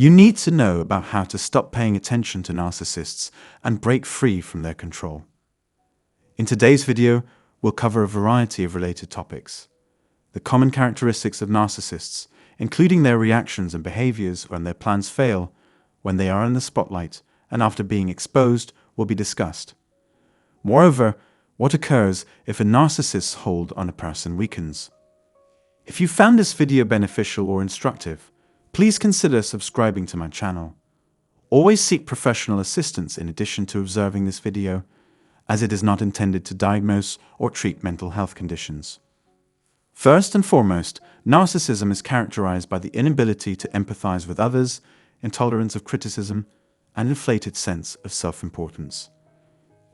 You need to know about how to stop paying attention to narcissists and break free from their control. In today's video, we'll cover a variety of related topics. The common characteristics of narcissists, including their reactions and behaviors when their plans fail, when they are in the spotlight, and after being exposed, will be discussed. Moreover, what occurs if a narcissist's hold on a person weakens. If you found this video beneficial or instructive, please consider subscribing to my channel. Always seek professional assistance in addition to observing this video, as it is not intended to diagnose or treat mental health conditions. First and foremost, narcissism is characterized by the inability to empathize with others, intolerance of criticism, and inflated sense of self-importance.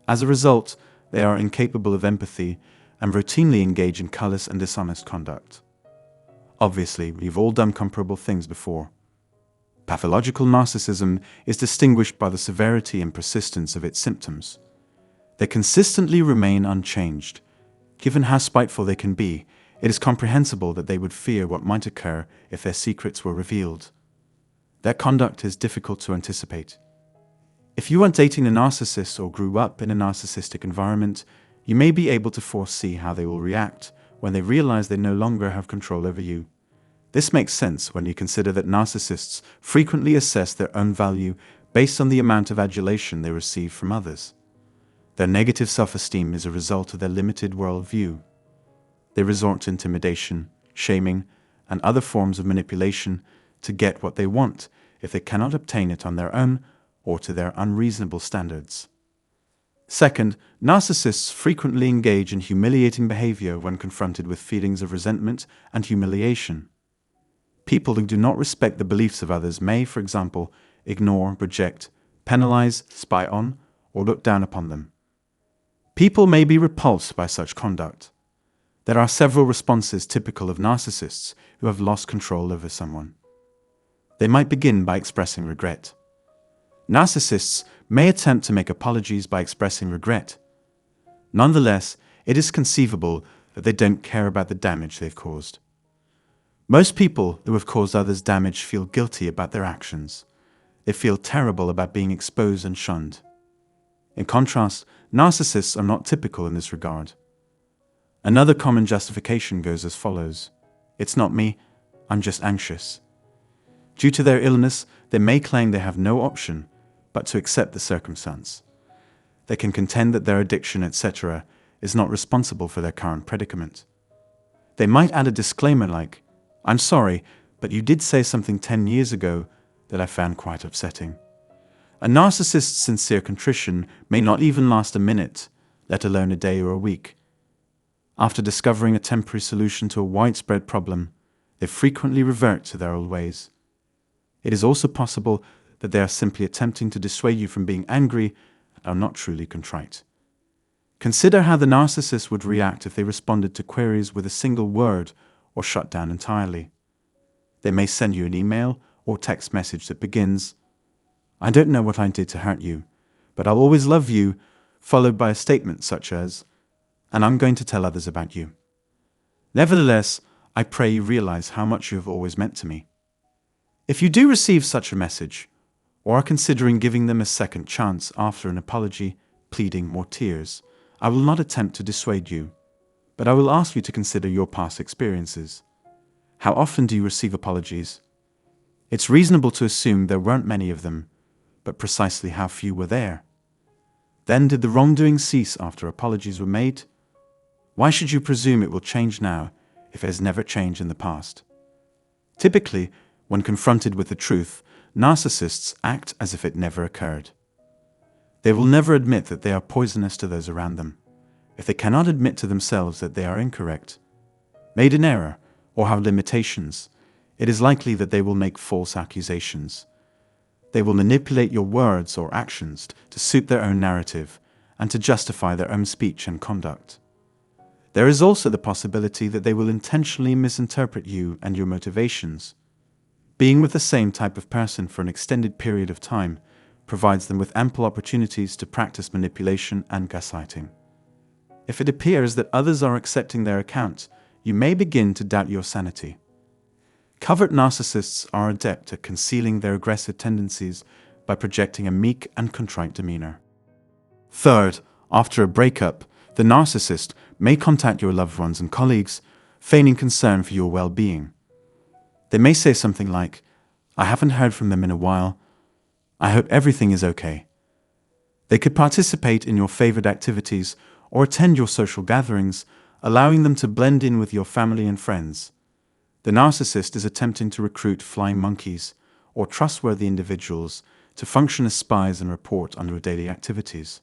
As a result, they are incapable of empathy and routinely engage in callous and dishonest conduct. Obviously, we've all done comparable things before. Pathological narcissism is distinguished by the severity and persistence of its symptoms. They consistently remain unchanged. Given how spiteful they can be, it is comprehensible that they would fear what might occur if their secrets were revealed. Their conduct is difficult to anticipate. If you are dating a narcissist or grew up in a narcissistic environment, you may be able to foresee how they will react when they realize they no longer have control over you. This makes sense when you consider that narcissists frequently assess their own value based on the amount of adulation they receive from others. Their negative self-esteem is a result of their limited worldview. They resort to intimidation, shaming, and other forms of manipulation to get what they want if they cannot obtain it on their own or to their unreasonable standards. Second, narcissists frequently engage in humiliating behavior when confronted with feelings of resentment and humiliation. People who do not respect the beliefs of others may, for example, ignore, reject, penalize, spy on, or look down upon them. People may be repulsed by such conduct. There are several responses typical of narcissists who have lost control over someone. They might begin by expressing regret. Narcissists may attempt to make apologies by expressing regret. Nonetheless, it is conceivable that they don't care about the damage they've caused. Most people who have caused others damage feel guilty about their actions. They feel terrible about being exposed and shunned. In contrast, narcissists are not typical in this regard. Another common justification goes as follows: "It's not me, I'm just anxious." Due to their illness, they may claim they have no option but to accept the circumstance. They can contend that their addiction, etc., is not responsible for their current predicament. They might add a disclaimer like, "I'm sorry, but you did say something 10 years ago that I found quite upsetting." A narcissist's sincere contrition may not even last a minute, let alone a day or a week. After discovering a temporary solution to a widespread problem, they frequently revert to their old ways. It is also possible that they are simply attempting to dissuade you from being angry and are not truly contrite. Consider how the narcissist would react if they responded to queries with a single word or shut down entirely. They may send you an email or text message that begins, "I don't know what I did to hurt you, but I'll always love you," followed by a statement such as, "And I'm going to tell others about you. Nevertheless, I pray you realize how much you have always meant to me." If you do receive such a message, or are considering giving them a second chance after an apology, pleading, or tears, I will not attempt to dissuade you, but I will ask you to consider your past experiences. How often do you receive apologies? It's reasonable to assume there weren't many of them, but precisely how few were there? Then did the wrongdoing cease after apologies were made? Why should you presume it will change now if it has never changed in the past? Typically, when confronted with the truth, narcissists act as if it never occurred. They will never admit that they are poisonous to those around them. If they cannot admit to themselves that they are incorrect, made in error, or have limitations, it is likely that they will make false accusations. They will manipulate your words or actions to suit their own narrative and to justify their own speech and conduct. There is also the possibility that they will intentionally misinterpret you and your motivations. Being with the same type of person for an extended period of time provides them with ample opportunities to practice manipulation and gaslighting. If it appears that others are accepting their account, you may begin to doubt your sanity. Covert narcissists are adept at concealing their aggressive tendencies by projecting a meek and contrite demeanor. Third, after a breakup, the narcissist may contact your loved ones and colleagues, feigning concern for your well-being. They may say something like, "I haven't heard from them in a while. I hope everything is okay." They could participate in your favored activities or attend your social gatherings, allowing them to blend in with your family and friends. The narcissist is attempting to recruit flying monkeys or trustworthy individuals to function as spies and report on your daily activities.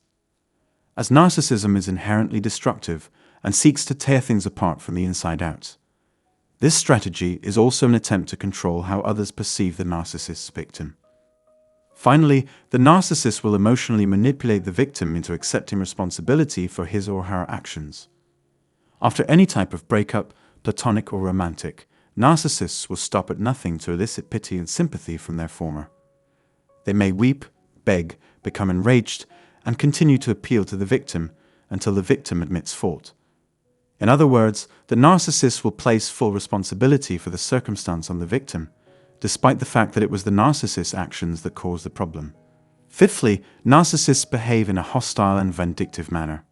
As narcissism is inherently destructive and seeks to tear things apart from the inside out, this strategy is also an attempt to control how others perceive the narcissist's victim. Finally, the narcissist will emotionally manipulate the victim into accepting responsibility for his or her actions. After any type of breakup, platonic or romantic, narcissists will stop at nothing to elicit pity and sympathy from their former. They may weep, beg, become enraged, and continue to appeal to the victim until the victim admits fault. In other words, the narcissist will place full responsibility for the circumstance on the victim, despite the fact that it was the narcissist's actions that caused the problem. Fifthly, narcissists behave in a hostile and vindictive manner.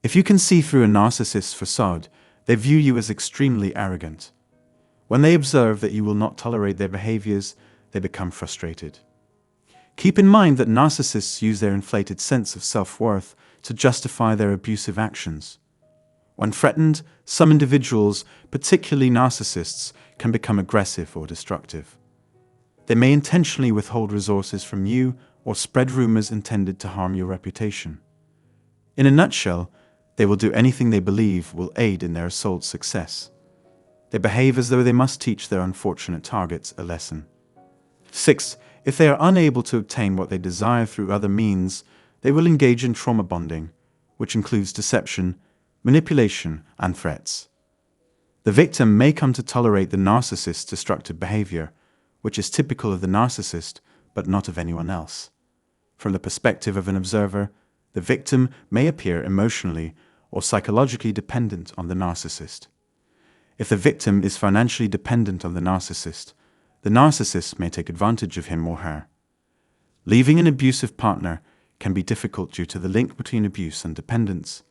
If you can see through a narcissist's facade, they view you as extremely arrogant. When they observe that you will not tolerate their behaviors, they become frustrated. Keep in mind that narcissists use their inflated sense of self-worth to justify their abusive actions. When threatened, some individuals, particularly narcissists, can become aggressive or destructive. They may intentionally withhold resources from you or spread rumors intended to harm your reputation. In a nutshell, they will do anything they believe will aid in their assault's success. They behave as though they must teach their unfortunate targets a lesson. 6. If they are unable to obtain what they desire through other means, they will engage in trauma bonding, which includes deception, manipulation, and threats. The victim may come to tolerate the narcissist's destructive behavior, which is typical of the narcissist, but not of anyone else. From the perspective of an observer, the victim may appear emotionally or psychologically dependent on the narcissist. If the victim is financially dependent on the narcissist may take advantage of him or her. Leaving an abusive partner can be difficult due to the link between abuse and dependence.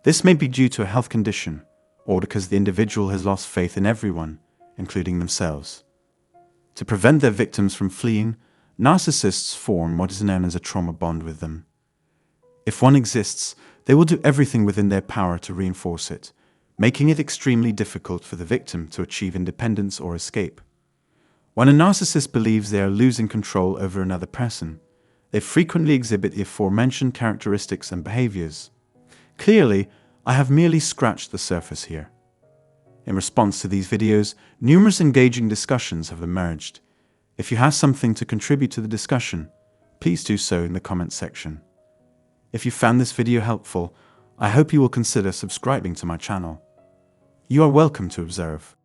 This may be due to a health condition, or because the individual has lost faith in everyone, including themselves. To prevent their victims from fleeing, narcissists form what is known as a trauma bond with them. If one exists, they will do everything within their power to reinforce it, making it extremely difficult for the victim to achieve independence or escape. When a narcissist believes they are losing control over another person, they frequently exhibit the aforementioned characteristics and behaviors. Clearly, I have merely scratched the surface here. In response to these videos, numerous engaging discussions have emerged. If you have something to contribute to the discussion, please do so in the comments section. If you found this video helpful, I hope you will consider subscribing to my channel. You are welcome to observe.